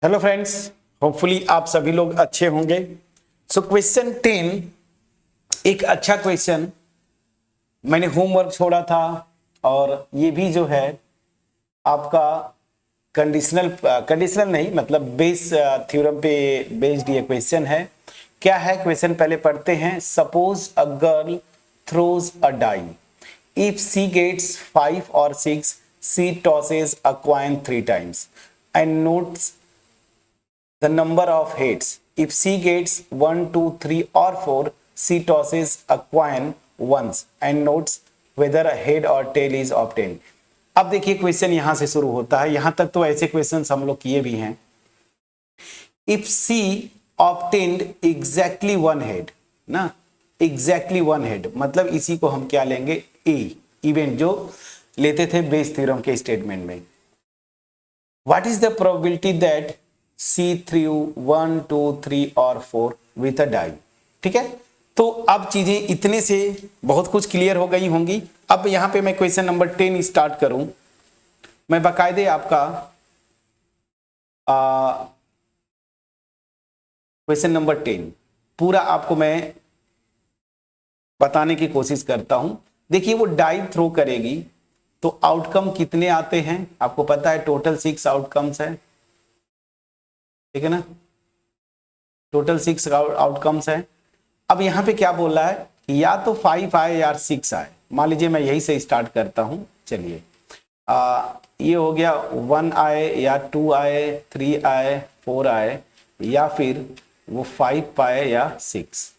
Hello friends, hopefully आप सभी लोग अच्छे होंगे। सो क्वेश्चन 10 एक अच्छा क्वेश्चन, मैंने होमवर्क छोड़ा था और ये भी जो है आपका कंडीशनल नहीं मतलब बेस थ्योरम पे बेस्ड ये क्वेश्चन है। क्या है क्वेश्चन पहले पढ़ते हैं। Suppose a girl throws a die, if she gets 5 और 6 she tosses a coin 3 times and notes the number of heads. If she gets 1, 2, 3 or 4, she tosses a coin once and notes whether a head or tail is obtained. अब देखिए question यहां से शुरू होता है। यहां तक तो ऐसे क्वेश्चन हम लोग किए भी हैं। If C obtained exactly one head ना, एग्जैक्टली वन हेड मतलब इसी को हम क्या लेंगे, ए इवेंट जो लेते थे बेस थ्योरम के स्टेटमेंट में। What is the probability that C threw 1, 2, 3 और 4 with a die। ठीक है, तो अब चीजें इतने से बहुत कुछ क्लियर हो गई होंगी। अब यहां पे मैं क्वेश्चन नंबर 10 स्टार्ट करूं। मैं बाकायदे आपका क्वेश्चन नंबर 10 पूरा आपको मैं बताने की कोशिश करता हूं। देखिए वो डाई थ्रो करेगी तो आउटकम कितने आते हैं आपको पता है, टोटल 6 आउटकम्स है, ठीक है ना, टोटल 6 आउटकम्स है। अब यहां पे क्या बोल रहा है, या तो 5 आए या 6 आए। मान लीजिए मैं यही से स्टार्ट करता हूं। चलिए ये हो गया 1 आए या 2 आए, 3 आए, 4 आए या फिर वो 5 पाए या 6।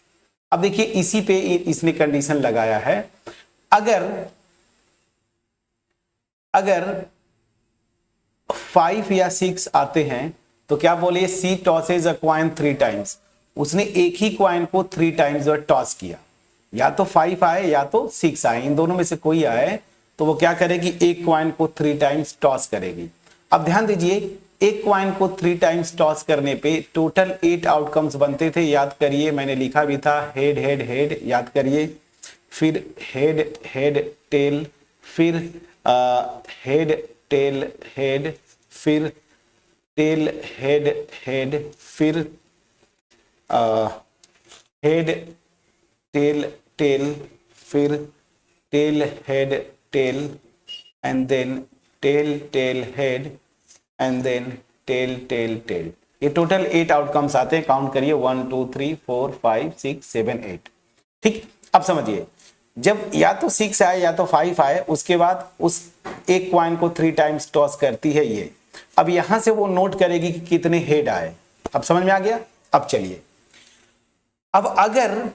अब देखिए इसी पे इसने कंडीशन लगाया है, अगर 5 या 6 आते हैं तो क्या बोले, सी टॉसेज अ क्वाइन 3 times। उसने एक ही क्वाइन को 3 times टॉस किया, या तो 5 आए या तो 6 आए, इन दोनों में से कोई आए तो वो क्या करेगी, एक क्वाइन को 3 times टॉस करेगी। अब ध्यान दीजिए एक क्वाइन को 3 times टॉस करने पे टोटल 8 आउटकम्स बनते थे। याद करिए मैंने लिखा भी था, हेड हेड हेड, याद करिए, फिर हेड हेड टेल, फिर हेड टेल हेड, फिर टेल हेड हेड, फिर हेड टेल टेल, फिर tail head tail and then tail tail head and then tail tail tail. ये टोटल 8 आउटकम्स आते हैं। काउंट करिए 1 2 3 4 5 6 7 8। ठीक, अब समझिए जब या तो 6 आए या तो 5 आए, उसके बाद उस एक क्वाइन को 3 times टॉस करती है ये। अब यहां से वो नोट करेगी कि कितने हेड आए। अब समझ में आ गया। अब चलिए, अब अगर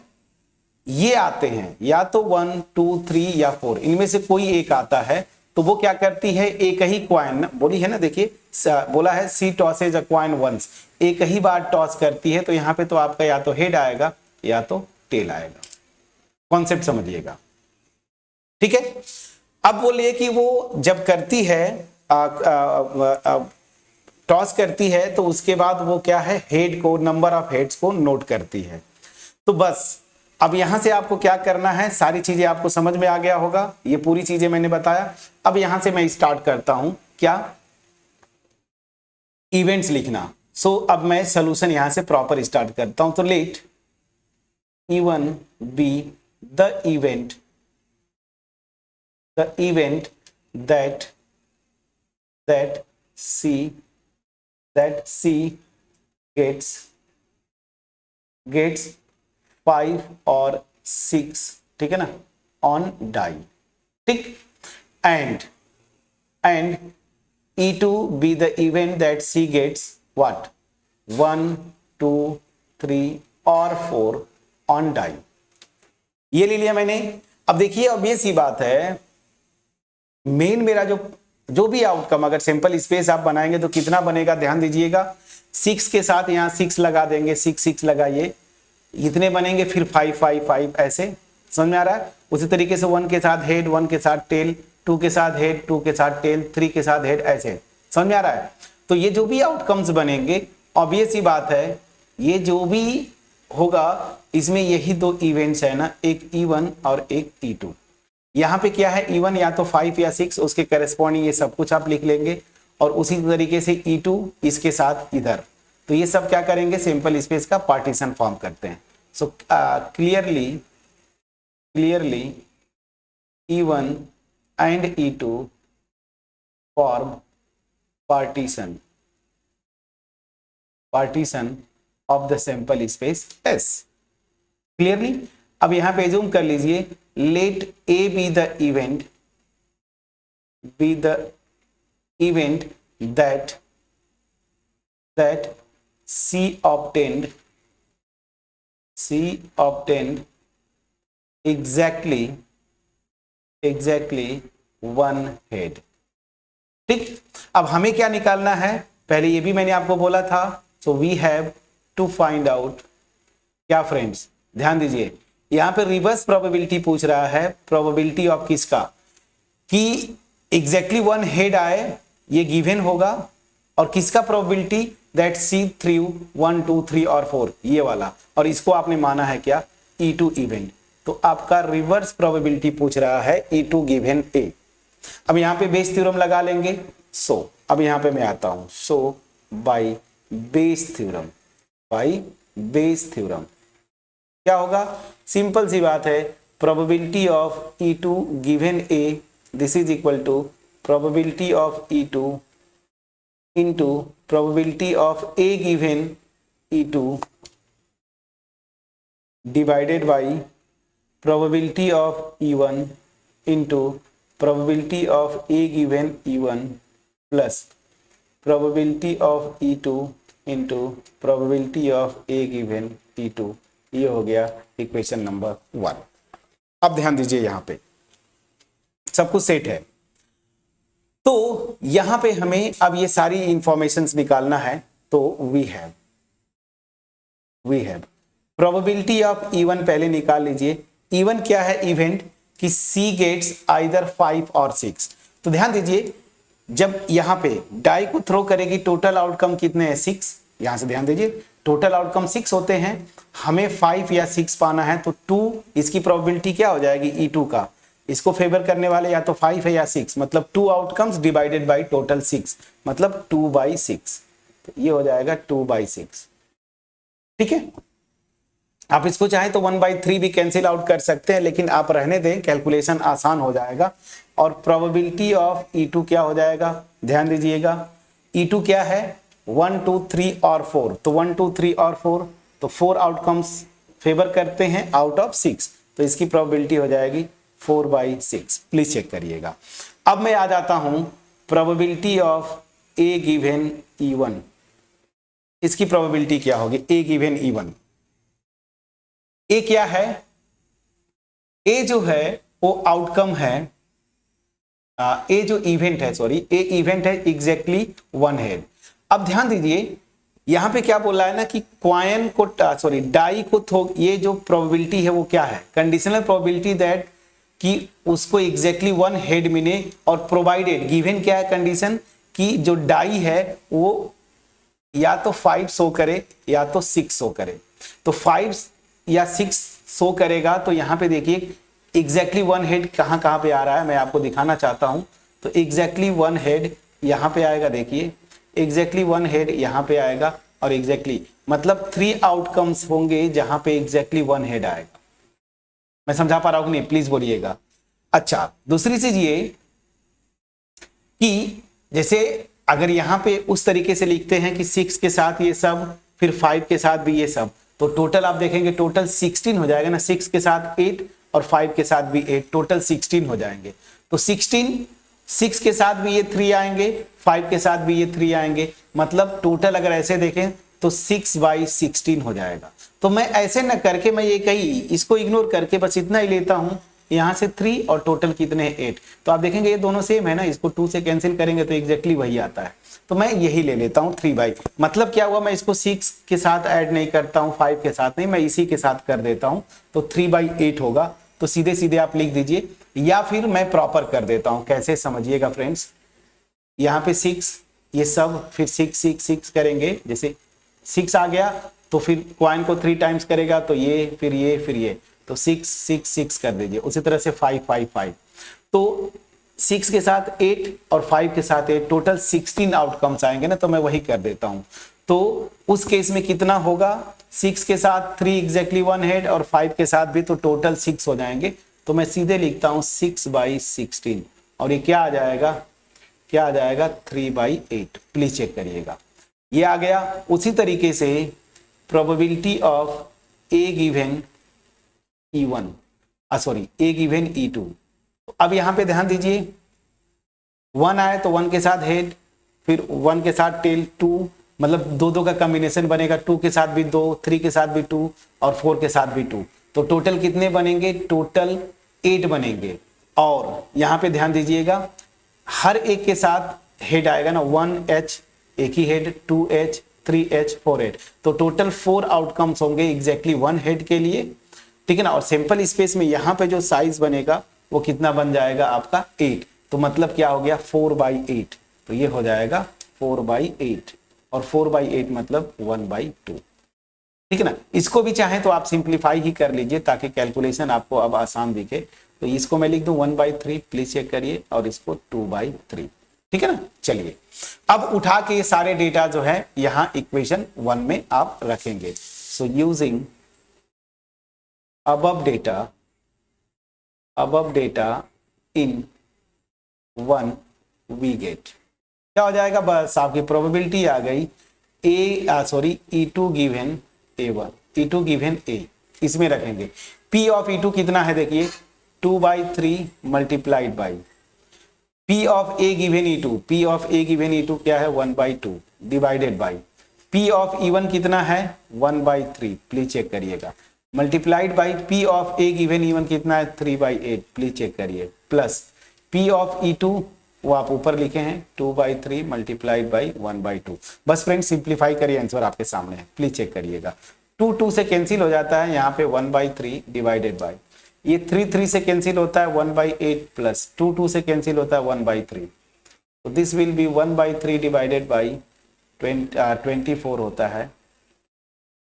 ये आते हैं या तो 1 2 3 या 4, इनमें से कोई एक आता है तो वो क्या करती है, एक ही क्वाइन बोली है ना, देखिए बोला है सी टॉसेज अ क्वाइन वंस, एक ही बार टॉस करती है तो यहां पे तो आपका या तो हेड आएगा या तो टेल आएगा। कॉन्सेप्ट समझिएगा, ठीक है। अब बोलिए कि वो जब करती है टॉस करती है तो उसके बाद वो क्या है, हेड को, नंबर ऑफ हेड्स को नोट करती है। तो बस अब यहां से आपको क्या करना है, सारी चीजें आपको समझ में आ गया होगा, ये पूरी चीजें मैंने बताया। अब यहां से मैं स्टार्ट करता हूं क्या, इवेंट्स लिखना। सो अब मैं सोल्यूशन यहां से प्रॉपर स्टार्ट करता हूं। तो let E1 be the event that C gets 5 और 6, ठीक है ना, ऑन डाई, ठीक। And E2 be the event that C gets what, 1 2 3 और 4 ऑन डाई। ये ले लिया मैंने। अब देखिए अब ये सी बात है, मेन मेरा जो भी आउटकम, अगर सिंपल स्पेस आप बनाएंगे तो कितना बनेगा, ध्यान दीजिएगा। 6 के साथ यहाँ 6 लगा देंगे, 6 6 लगाइए, इतने बनेंगे, फिर 5 5 5, ऐसे समझ में आ रहा है। उसी तरीके से 1 के साथ हेड, 1 के साथ टेल, 2 के साथ हेड, 2 के साथ टेल, 3 के साथ हेड, ऐसे समझ में आ रहा है। तो ये जो भी आउटकम्स बनेंगे, ऑब्वियस सी बात है, ये जो भी होगा इसमें यही 2 इवेंट्स है ना, एक E1 और एक E2। यहाँ पे क्या है, E1 या तो 5 या 6, उसके करेस्पॉन्डिंग ये सब कुछ आप लिख लेंगे, और उसी तरीके से E2 इसके साथ इधर, तो ये सब क्या करेंगे, सिंपल स्पेस का पार्टीशन फॉर्म करते हैं। So clearly E1 and E2 form partition of the sample space S। Clearly अब यहां पे जूम कर लीजिए, late A be the event that C obtained exactly one head। ठीक, अब हमें क्या निकालना है, पहले ये भी मैंने आपको बोला था। So we have to find out क्या फ्रेंड्स, ध्यान दीजिए, यहां पे रिवर्स प्रोबेबिलिटी पूछ रहा है, प्रोबेबिलिटी ऑफ किसका, कि एग्जैक्टली वन हेड आए, ये गिवन होगा, और किसका प्रोबेबिलिटी, दैट सी थ्रू 1 2 3 और 4, ये वाला, और इसको आपने माना है क्या, E2 इवेंट। तो आपका रिवर्स प्रोबेबिलिटी पूछ रहा है E2 गिवन A। अब यहां पे बेस थ्योरम लगा लेंगे। सो अब यहां पे मैं आता हूं, सो बाय बेस थ्योरम क्या होगा, सिंपल सी बात है, probability of E2 given A, this is equal to probability of E2 into probability of A given E2 divided by probability of E1 into probability of A given E1 plus probability of E2 into probability of A given E2। ये हो गया equation number 1। अब ध्यान दीजिए, यहां पे सब कुछ सेट है, तो यहां पे हमें अब ये सारी इंफॉर्मेशंस निकालना है। तो we have probability of E1 पहले निकाल लीजिए। E1 क्या है, इवेंट कि C गेट्स आइदर 5 और 6। तो ध्यान दीजिए, जब यहां पे डाई को थ्रो करेगी, टोटल आउटकम कितने हैं, 6। यहां से ध्यान दीजिए, टोटल आउटकम 6 होते हैं, हमें 5 या 6 पाना है, तो 2 इसकी प्रोबेबिलिटी क्या हो जाएगी, E2 का, इसको फेवर करने वाले या तो 5 है या 6, मतलब 2 आउटकम्स डिवाइडेड बाय टोटल 6, मतलब 2/6। तो ये हो जाएगा 2/6। ठीक है, आप इसको चाहें तो 1/3 भी कैंसिल आउट कर सकते हैं, लेकिन आप रहने दें, कैलकुलेशन आसान हो जाएगा। और प्रोबेबिलिटी ऑफ E2 क्या हो जाएगा, ध्यान दीजिएगा, E2 क्या है, 1 2 3 और 4, तो 1 2 3 और 4, तो 4 आउटकम्स फेवर करते हैं आउट ऑफ 6, तो इसकी प्रोबेबिलिटी हो जाएगी 4/6। प्लीज चेक करिएगा। अब मैं आ जाता हूं probability of A given E1, इसकी प्रोबेबिलिटी क्या होगी, A गिवन E1। ए क्या है, ए जो है वो आउटकम है, ए जो इवेंट है, सॉरी, ए इवेंट है एग्जैक्टली वन हेड। अब ध्यान दीजिए, यहां पे क्या बोल रहा है ना कि कॉइन को, सॉरी, डाई को थ्रो, ये जो प्रोबेबिलिटी है वो क्या है, कंडीशनल प्रोबेबिलिटी दैट कि उसको एग्जैक्टली वन हेड मिले, और प्रोवाइडेड, गिवन क्या है कंडीशन, कि जो डाई है वो या तो 5 शो करे या तो 6 शो करे। तो 5 या 6 शो करेगा, तो यहां पे देखिए एग्जैक्टली वन हेड कहां कहां पे आ रहा है, मैं आपको दिखाना चाहता हूं। तो एग्जैक्टली वन हेड यहां पे आएगा, देखिए एग्जैक्टली वन हेड यहां पे आएगा, और एग्जैक्टली मतलब 3 आउटकम्स होंगे जहां पे एग्जैक्टली वन हेड आएगा। मैं समझा पा रहा हूं नहीं, प्लीज बोलिएगा। अच्छा, दूसरी चीज ये कि जैसे अगर यहां पे उस तरीके से लिखते हैं कि 6 के साथ ये सब, फिर 5 के साथ भी ये सब, तो टोटल आप देखेंगे टोटल 16 हो जाएगा ना, 6 के साथ 8 और 5 के साथ भी 8, टोटल 16 हो जाएंगे। तो 16, 6 के साथ भी ये 3 आएंगे, 5 के साथ भी ये 3 आएंगे, मतलब टोटल अगर ऐसे देखें तो 6/16 हो जाएगा। तो मैं ऐसे न करके, मैं ये कही इसको इग्नोर करके बस इतना ही लेता हूं, यहां से 3 और टोटल कितने हैं 8। तो आप देखेंगे ये दोनों सेम है ना, इसको 2 से कैंसिल करेंगे तो एग्जैक्टली वही आता है। तो मैं यही ले लेता हूं 3/, मतलब क्या हुआ, मैं इसको 6 के साथ ऐड नहीं करता हूं, 5 के साथ नहीं, मैं इसी के साथ कर देता हूं, तो 3/8 होगा। तो सीधे सीधे आप लिख दीजिए, या फिर मैं प्रॉपर कर देता हूं, कैसे समझिएगा फ्रेंड्स, यहाँ पे 6 ये सब, फिर 6 6 6 करेंगे, जैसे 6 आ गया तो फिर कॉइन को 3 टाइम्स करेगा, तो ये फिर ये फिर ये, तो 6 6 6 कर दीजिए। उसी तरह से 5 5 5, तो 6 के साथ 8 और 5 के साथ 8, टोटल 16 आउटकम्स आएंगे ना, तो मैं वही कर देता हूं। तो उस केस में कितना होगा, 6 के साथ 3 एग्जैक्टली 1 हेड और 5 के साथ भी, तो टोटल 6 हो जाएंगे। तो मैं सीधे लिखता हूं 6/16 और ये क्या आ जाएगा, 3/8। प्लीज चेक करिएगा, ये आ गया। उसी तरीके से probability of A given E1 A given E2। अब यहां पे ध्यान दीजिए, 1 आए तो 1 के साथ हेड, फिर 1 के साथ टेल, 2 मतलब दो का कॉम्बिनेशन बनेगा, 2 के साथ भी 2, 3 के साथ भी 2 और 4 के साथ भी 2। तो टोटल कितने बनेंगे, टोटल 8 बनेंगे। और यहां पे ध्यान दीजिएगा, हर एक के साथ हेड आएगा ना, 1H एक ही हेड, 2H, 3H, 4H, तो टोटल 4 आउटकम्स होंगे एग्जैक्टली 1 हेड के लिए, ठीक है ना। और सैंपल स्पेस में यहां पे जो साइज बनेगा वो कितना बन जाएगा आपका 8। तो मतलब क्या हो गया, 4/8। तो ये हो जाएगा 4/8 और 4/8 मतलब 1/2, ठीक है ना। इसको भी चाहें तो आप सिंप्लीफाई ही कर लीजिए ताकि कैलकुलेशन आपको अब आसान दिखे। तो इसको मैं लिख दूं 1/3, प्लीज चेक करिए, और इसको 2/3, ठीक है ना। चलिए अब उठा के ये सारे डेटा जो है यहां इक्वेशन 1 में आप रखेंगे। So using above data in 1 we get, क्या हो जाएगा, बस आपकी प्रोबेबिलिटी आ गई E2 given A1, E2 given A, इसमें रखेंगे। P ऑफ E2 कितना है, देखिए 2/3 multiplied by P of A given E2, P of A given E2 क्या है, 1/2 divided by P of E1 कितना है, 1/3, प्लीज चेक करिएगा, multiplied by P of A given E1 कितना है, 3/8, प्लीज चेक करिए, प्लस P ऑफ E2 वो आप ऊपर लिखे हैं 2/3 मल्टीप्लाइड बाई 1/2। बस फ्रेंड सिंप्लीफाई करिए, आंसर आपके सामने है, प्लीज चेक करिएगा। 2 से कैंसिल हो जाता है, यहाँ पे 1/3 डिवाइडेड बाई, ये 3 से कैंसिल होता है 1/8 प्लस 2 से कैंसिल होता है 1/3। तो this will be 1/3 divided by 24 होता है,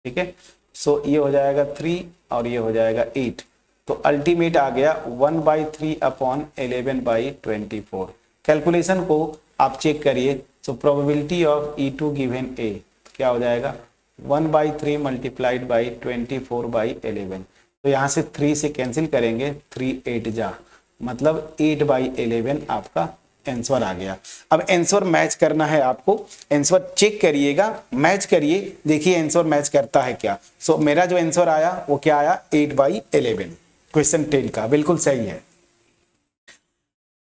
ठीक है। सो ये हो जाएगा 3 और ये हो जाएगा 8। तो अल्टीमेट आ गया 1/3 अपॉन 11/24। कैलकुलेशन को आप चेक करिए। So probability of E2 given A क्या हो जाएगा, 1/3 मल्टीप्लाइड बाई 24/11। तो यहाँ से 3 से कैंसिल करेंगे, 3 8 जा, मतलब 8/11 आपका आंसर आ गया। अब आंसर मैच करना है आपको, आंसर चेक करिएगा, मैच करिए, देखिए आंसर मैच करता है क्या। सो मेरा जो आंसर आया वो क्या आया, 8/11, क्वेश्चन 10 का बिल्कुल सही है।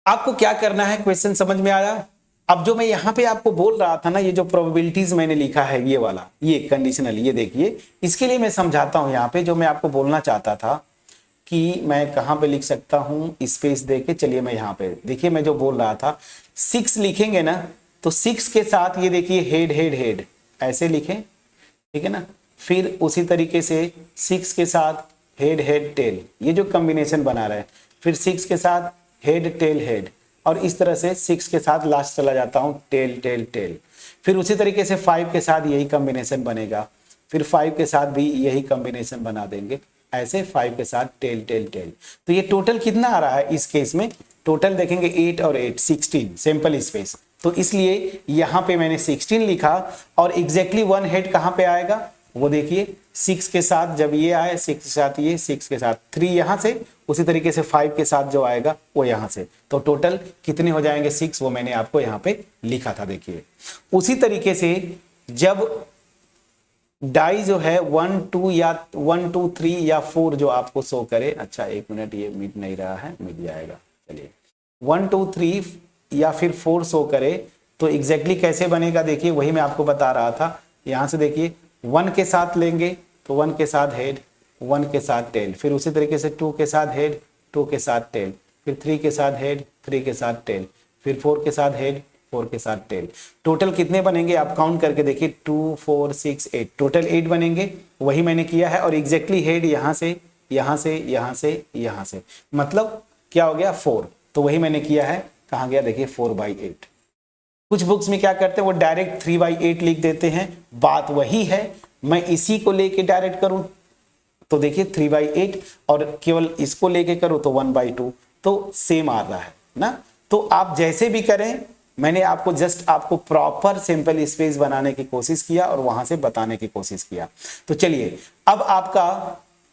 आपको क्या करना है, क्वेश्चन समझ में आया। अब जो मैं यहां पे आपको बोल रहा था ना, ये जो प्रोबेबिलिटीज मैंने लिखा है ये वाला, ये कंडीशनल, ये देखिए, इसके लिए मैं समझाता हूं। यहाँ पे जो मैं आपको बोलना चाहता था कि मैं कहां पे लिख सकता हूं, स्पेस देके, चलिए मैं यहाँ पे, देखिए मैं जो बोल रहा था 6 लिखेंगे ना, तो 6 के साथ ये देखिए हेड हेड हेड ऐसे लिखें, ठीक है ना। फिर उसी तरीके से 6 के साथ हेड हेड टेल, ये जो कॉम्बिनेशन बना रहा है, फिर 6 के साथ हेड टेल हेड, और इस तरह से 6 के साथ लास्ट चला जाता हूं टेल टेल टेल। फिर उसी तरीके से 5 के साथ यही कॉम्बिनेशन बनेगा, फिर 5 के साथ भी यही कॉम्बिनेशन बना देंगे, ऐसे 5 के साथ टेल टेल टेल। तो ये टोटल कितना आ रहा है इस केस में, टोटल देखेंगे 8 और 8 16 सैंपल स्पेस। तो इसलिए यहां पे मैंने 16 लिखा, और एग्जैक्टली 1 हेड कहां पे आएगा वो देखिए, 6 के साथ जब ये आए, 6 के साथ ये, 6 के साथ 3 यहां से, उसी तरीके से 5 के साथ जो आएगा वो यहां से। तो टोटल कितने हो जाएंगे, 6, वो मैंने आपको यहां पे लिखा था, देखिए। उसी तरीके से जब डाई जो है 1 2 या 1 2 3 या 4 जो आपको शो करे, अच्छा 1 मिनट, ये मिट नहीं रहा है, मिट जाएगा, चलिए 1 2 3 या फिर 4 शो करे, तो एग्जैक्टली कैसे बनेगा देखिए, वही मैं आपको बता रहा था। यहां से देखिए 1 के साथ लेंगे तो 1 के साथ हेड, 1 के साथ टेल, फिर उसी तरीके से 2 के साथ हेड, 2 के साथ टेल, फिर 3 के साथ हेड, 3 के साथ टेल, फिर 4 के साथ हेड, 4 के साथ टेल। टोटल कितने बनेंगे आप काउंट करके देखिए, 2 4 6 8, टोटल 8 बनेंगे, वही मैंने किया है। और एग्जैक्टली हेड यहां से यहां से यहां से यहां से, मतलब क्या हो गया 4, तो वही मैंने किया है, कहां गया देखिए 4/8। कुछ बुक्स में क्या करते हैं वो डायरेक्ट 3/8 लिख देते हैं, बात वही है। मैं इसी को लेके डायरेक्ट करूं तो देखिए 3/8, और केवल इसको लेके करूं तो 1/2, तो सेम आ रहा है ना। तो तो आप जैसे भी करें, मैंने आपको जस्ट आपको प्रॉपर सिंपल स्पेस बनाने की कोशिश किया और वहां से बताने की कोशिश किया। तो चलिए, अब आपका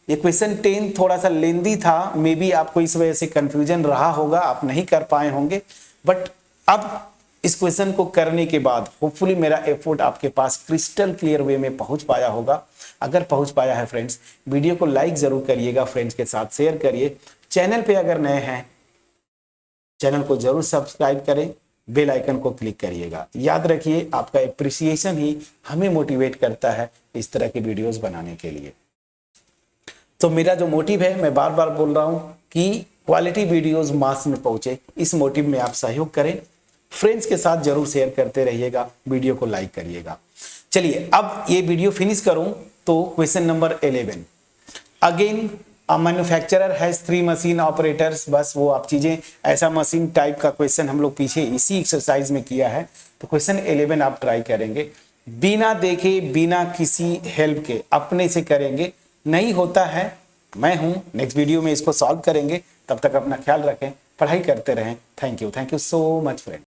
ये क्वेश्चन 10 थोड़ा सा लेंदी था, मे बी आपको इस वजह से कंफ्यूजन रहा होगा, आप नहीं कर पाए होंगे, बट अब इस क्वेश्चन को करने के बाद होपफुली मेरा एफर्ट आपके पास क्रिस्टल क्लियर वे में पहुंच पाया होगा। अगर पहुंच पाया है फ्रेंड्स, वीडियो को लाइक जरूर करिएगा, फ्रेंड्स के साथ शेयर करिए। चैनल पे अगर नए हैं, चैनल को जरूर सब्सक्राइब करें, बेल आइकन को क्लिक करिएगा। याद रखिए, आपका एप्रिसिएशन ही हमें मोटिवेट करता है इस तरह के वीडियोस बनाने के लिए। तो मेरा जो मोटिव है, मैं बार बार बोल रहा हूं कि क्वालिटी वीडियोस मास में पहुंचे, इस मोटिव में आप सहयोग करें, फ्रेंड्स के साथ जरूर शेयर करते रहिएगा, वीडियो को लाइक करिएगा। चलिए, अब ये वीडियो फिनिश करूं तो question number 11, again a manufacturer has 3 machine operators. बस वो आप चीजें, ऐसा मशीन टाइप का क्वेश्चन हम लोग पीछे इसी एक्सरसाइज में किया है। तो क्वेश्चन 11 आप ट्राई करेंगे, बिना देखे बिना किसी हेल्प के अपने से करेंगे, नहीं होता है, मैं हूं। नेक्स्ट वीडियो में इसको सॉल्व करेंगे, तब तक अपना ख्याल रखें, पढ़ाई करते रहें। Thank you so much friend.